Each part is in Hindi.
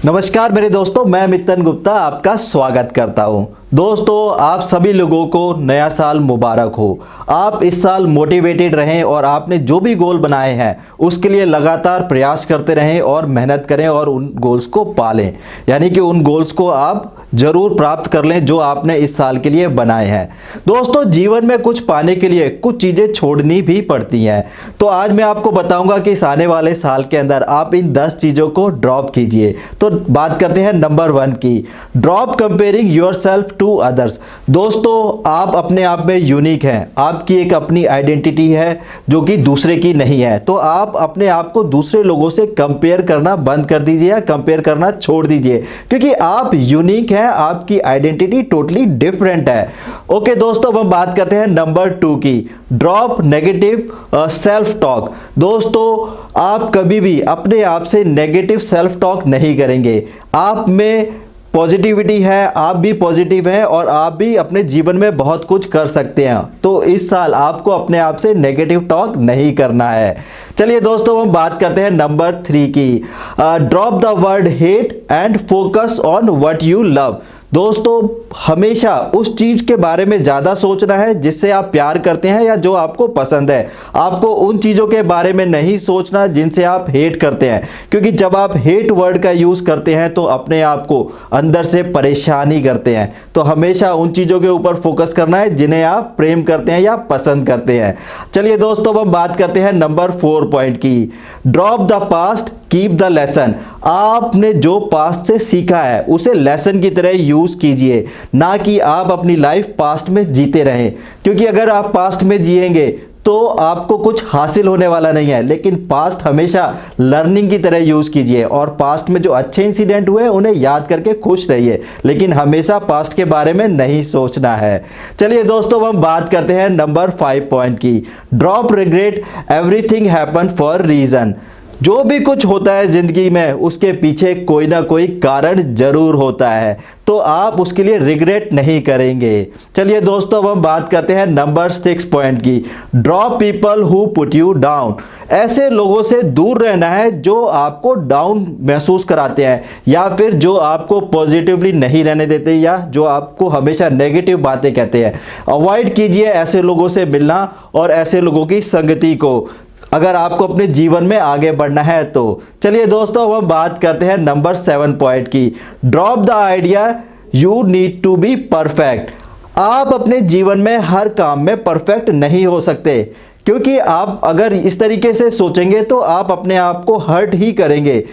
नमस्कार मेरे दोस्तों, मैं मितन गुप्ता आपका स्वागत करता हूं। दोस्तों, आप सभी लोगों को नया साल मुबारक हो। आप इस साल मोटिवेटेड रहें और आपने जो भी गोल बनाए हैं उसके लिए लगातार प्रयास करते रहें और मेहनत करें और उन गोल्स को पालें, यानी कि उन गोल्स को आप जरूर प्राप्त कर लें जो आपने इस साल के लिए बनाए हैं। दोस्तों, जीवन में कुछ पाने के लिए कुछ चीज़ें छोड़नी भी पड़ती हैं। तो आज मैं आपको बताऊंगा कि इस आने वाले साल के अंदर आप इन 10 चीज़ों को ड्रॉप कीजिए। तो बात करते हैं नंबर 1 की, drop comparing yourself to others. दोस्तों, आप अपने आप में यूनिक हैं, आपकी एक अपनी आइडेंटिटी है जो कि दूसरे की नहीं है। तो आप अपने आप को दूसरे लोगों से कंपेयर करना बंद कर दीजिए या कंपेयर करना छोड़ दीजिए, क्योंकि आप यूनिक हैं, आपकी आइडेंटिटी टोटली डिफरेंट है। ओके दोस्तों, अब हम बात करते हैं नंबर 2 की, ड्रॉप नेगेटिव सेल्फ टॉक। दोस्तों, आप कभी भी अपने आप से नेगेटिव सेल्फ टॉक नहीं करेंगे। आप में पॉजिटिविटी है, आप भी पॉजिटिव हैं और आप भी अपने जीवन में बहुत कुछ कर सकते हैं। तो इस साल आपको अपने आप से नेगेटिव टॉक नहीं करना है। चलिए दोस्तों, हम बात करते हैं नंबर 3 की, drop the word hate and focus on what you love. दोस्तों, हमेशा उस चीज के बारे में ज्यादा सोचना है जिससे आप प्यार करते हैं या जो आपको पसंद है। आपको उन चीजों के बारे में नहीं सोचना जिनसे आप हेट करते हैं, क्योंकि जब आप हेट वर्ड का यूज करते हैं तो अपने आप को अंदर से परेशानी करते हैं। तो हमेशा उन चीजों के ऊपर फोकस करना है जिन्हें आप प्रेम करते हैं या पसंद करते हैं। चलिए दोस्तों, अब हम बात करते हैं नंबर 4 पॉइंट की, drop the past keep the lesson. आपने जो पास्ट से सीखा है उसे लेसन की तरह यूज कीजिए, ना कि आप अपनी लाइफ पास्ट में जीते रहें, क्योंकि अगर आप पास्ट में जिएंगे तो आपको कुछ हासिल होने वाला नहीं है। लेकिन पास्ट हमेशा लर्निंग की तरह यूज कीजिए और पास्ट में जो अच्छे इंसिडेंट हुए उन्हें याद करके खुश रहिए, लेकिन हमेशा पास्ट के बारे में नहीं सोचना है। चलिए दोस्तों, हम बात करते हैं नंबर 5 पॉइंट की, drop regret everything happen for reason. जो भी कुछ होता है जिंदगी में उसके पीछे कोई ना कोई कारण जरूर होता है, तो आप उसके लिए रिग्रेट नहीं करेंगे। चलिए दोस्तों, अब हम बात करते हैं नंबर 6 पॉइंट की, drop people who put you down. ऐसे लोगों से दूर रहना है जो आपको डाउन महसूस कराते हैं या फिर जो आपको पॉजिटिवली नहीं रहने देते या जो आपको हमेशा नेगेटिव बातें कहते हैं। अवॉइड कीजिए ऐसे लोगों से मिलना और ऐसे लोगों की संगति को, अगर आपको अपने जीवन में आगे बढ़ना है तो। चलिए दोस्तों, अब हम बात करते हैं नंबर 7 पॉइंट की, drop the idea you need to be perfect. आप अपने जीवन में हर काम में परफेक्ट नहीं हो सकते, क्योंकि आप अगर इस तरीके से सोचेंगे तो आप अपने आप को हर्ट ही करेंगे।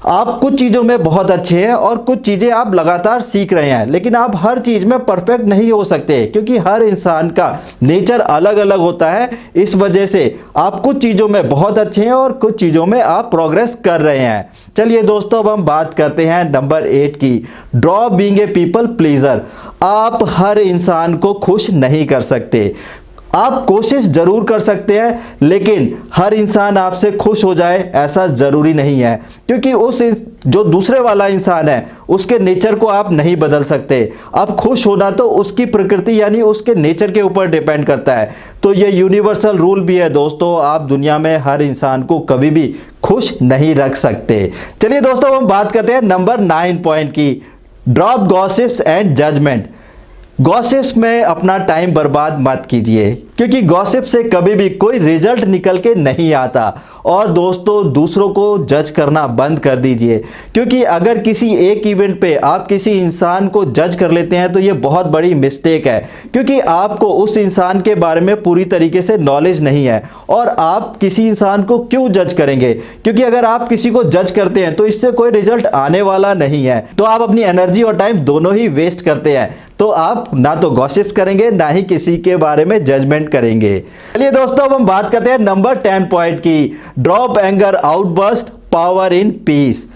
आप कुछ चीज़ों में बहुत अच्छे हैं और कुछ चीज़ें आप लगातार सीख रहे हैं, लेकिन आप हर चीज़ में परफेक्ट नहीं हो सकते, क्योंकि हर इंसान का नेचर अलग अलग होता है। इस वजह से आप कुछ चीज़ों में बहुत अच्छे हैं और कुछ चीज़ों में आप प्रोग्रेस कर रहे हैं। चलिए दोस्तों, अब हम बात करते हैं नंबर 8 की, drop being a people pleaser. आप हर इंसान को खुश नहीं कर सकते। आप कोशिश जरूर कर सकते हैं, लेकिन हर इंसान आपसे खुश हो जाए ऐसा जरूरी नहीं है, क्योंकि जो दूसरे वाला इंसान है उसके नेचर को आप नहीं बदल सकते। अब खुश होना तो उसकी प्रकृति यानी उसके नेचर के ऊपर डिपेंड करता है। तो ये यूनिवर्सल रूल भी है दोस्तों, आप दुनिया में हर इंसान को कभी भी खुश नहीं रख सकते। चलिए दोस्तों, हम बात करते हैं नंबर 9 पॉइंट की, drop gossips and judgement. Gossips में अपना टाइम बर्बाद मत कीजिए, क्योंकि गॉसिप से कभी भी कोई रिजल्ट निकल के नहीं आता। और दोस्तों, दूसरों को जज करना बंद कर दीजिए, क्योंकि अगर किसी एक इवेंट पे आप किसी इंसान को जज कर लेते हैं तो ये बहुत बड़ी मिस्टेक है, क्योंकि आपको उस इंसान के बारे में पूरी तरीके से नॉलेज नहीं है। और आप किसी इंसान को क्यों जज करेंगे, क्योंकि अगर आप किसी को जज करते हैं तो इससे कोई रिजल्ट आने वाला नहीं है। तो आप अपनी एनर्जी और टाइम दोनों ही वेस्ट करते हैं। तो आप ना तो गॉसिप करेंगे ना ही किसी के बारे में जजमेंट करेंगे। चलिए दोस्तों, अब हम बात करते हैं नंबर 10 पॉइंट की, drop anger outburst power in peace.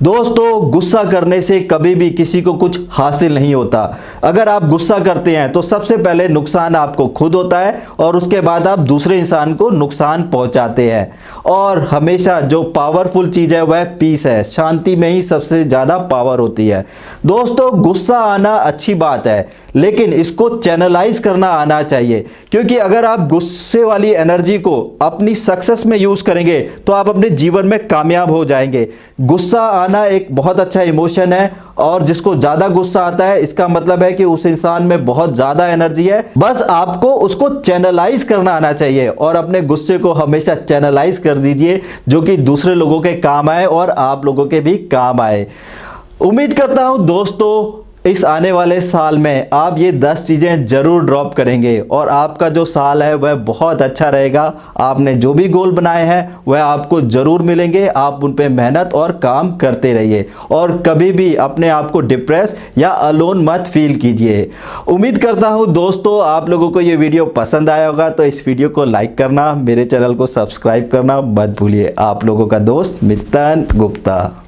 दोस्तों, गुस्सा करने से कभी भी किसी को कुछ हासिल नहीं होता। अगर आप गुस्सा करते हैं तो सबसे पहले नुकसान आपको खुद होता है और उसके बाद आप दूसरे इंसान को नुकसान पहुंचाते हैं। और हमेशा जो पावरफुल चीज़ है वह पीस है, शांति में ही सबसे ज़्यादा पावर होती है। दोस्तों, गुस्सा आना अच्छी बात है, लेकिन इसको चैनलाइज करना आना चाहिए, क्योंकि अगर आप गुस्से वाली एनर्जी को अपनी सक्सेस में यूज करेंगे तो आप अपने जीवन में कामयाब हो जाएंगे। गुस्सा आना एक बहुत अच्छा इमोशन है, और जिसको ज्यादा गुस्सा आता है इसका मतलब है कि उस इंसान में बहुत ज्यादा एनर्जी है। बस आपको उसको चैनलाइज करना आना चाहिए और अपने गुस्से को हमेशा चैनलाइज कर दीजिए, जो कि दूसरे लोगों के काम आए और आप लोगों के भी काम आए। उम्मीद करता हूं दोस्तों इस आने वाले साल में आप ये 10 चीज़ें ज़रूर ड्रॉप करेंगे और आपका जो साल है वह बहुत अच्छा रहेगा। आपने जो भी गोल बनाए हैं वह आपको ज़रूर मिलेंगे। आप उन पे मेहनत और काम करते रहिए और कभी भी अपने आप को डिप्रेस या अलोन मत फील कीजिए। उम्मीद करता हूँ दोस्तों आप लोगों को ये वीडियो पसंद आया होगा, तो इस वीडियो को लाइक करना, मेरे चैनल को सब्सक्राइब करना मत भूलिए। आप लोगों का दोस्त मितन गुप्ता।